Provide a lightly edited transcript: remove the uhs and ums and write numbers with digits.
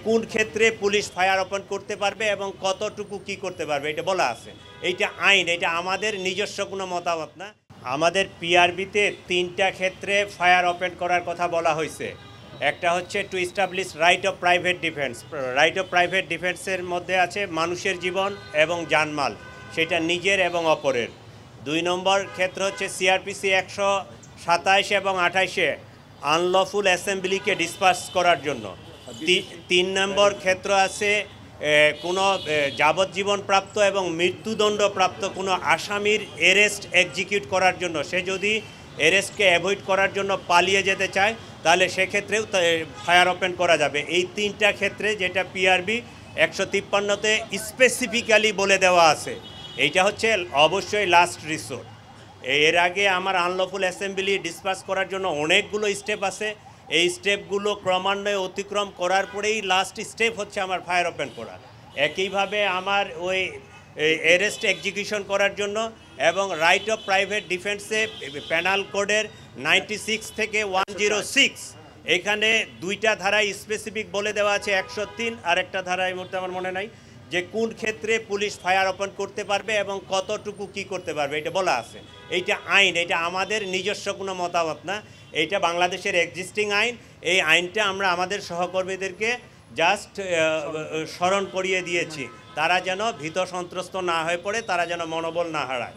কোন ক্ষেত্রে police fire open করতে পারবে এবং কতটুকু কি করতে পারবে এটা বলা আছে। এইটা আইন, এটা আমাদের নিজস্ব কোনো মতামত না। আমাদের পিআরবিতে 3টা ক্ষেত্রে ফায়ার ওপেন করার কথা বলা হয়েছে। একটা হচ্ছে to establish right of private defence. Right of private ডিফেন্সের মধ্যে আছে মানুষের জীবন এবং জানমাল, সেটা নিজের এবং অপরের। 2 নম্বর ক্ষেত্র হচ্ছে সিআরপিসি 127 এবং 28-এ আনলফুল অ্যাসেম্বলিকে ডিসপার্স করার জন্য। 3 নম্বর ক্ষেত্র আছে কোনো যাবজ্জীবন প্রাপ্ত এবং মৃত্যুদণ্ডপ্রাপ্ত কোনো আসামির অ্যারেস্ট এক্সিকিউট করার জন্য। সে যদি অ্যারেস্টকে অ্যাভয়েড করার জন্য পালিয়ে যেতে চায় তাহলে সেক্ষেত্রেও ফায়ার ওপেন করা যাবে। এই 3টা ক্ষেত্রে যেটা পিআরবি 153-তে স্পেসিফিক্যালি বলে দেওয়া আছে। এইটা হচ্ছে অবশ্যই লাস্ট রিসোর্ট। এর আগে আমার আনলফুল অ্যাসেম্বলি ডিসপার্স করার জন্য অনেকগুলো স্টেপ আছে। এই স্টেপগুলো ক্রমান্বয়ে অতিক্রম করার পরেই লাস্ট স্টেপ হচ্ছে আমার ফায়ার ওপেন করা। একইভাবে আমার ওই অ্যারেস্ট এক্সিকিউশন করার জন্য এবং রাইট অফ প্রাইভেট ডিফেন্সে পেনাল কোডের 96 থেকে 106 এখানে 2টা ধারায় স্পেসিফিক বলে দেওয়া আছে। 103 আর একটা ধারা এই মুহূর্তে আমার মনে নাই যে কোন ক্ষেত্রে পুলিশ ফায়ার ওপেন করতে পারবে এবং কতটুকু কি করতে পারবে এটা বলা আছে। এইটা আইন, এটা আমাদের নিজস্ব কোনো মতামত না। এইটা বাংলাদেশের এক্সিস্টিং আইন। এই আইনটা আমরা আমাদের সহকর্মীদেরকে জাস্ট স্মরণ করিয়ে দিয়েছি, তারা যেন ভীত সন্ত্রস্ত না হয়ে পড়ে, তারা যেন মনোবল না হারায়।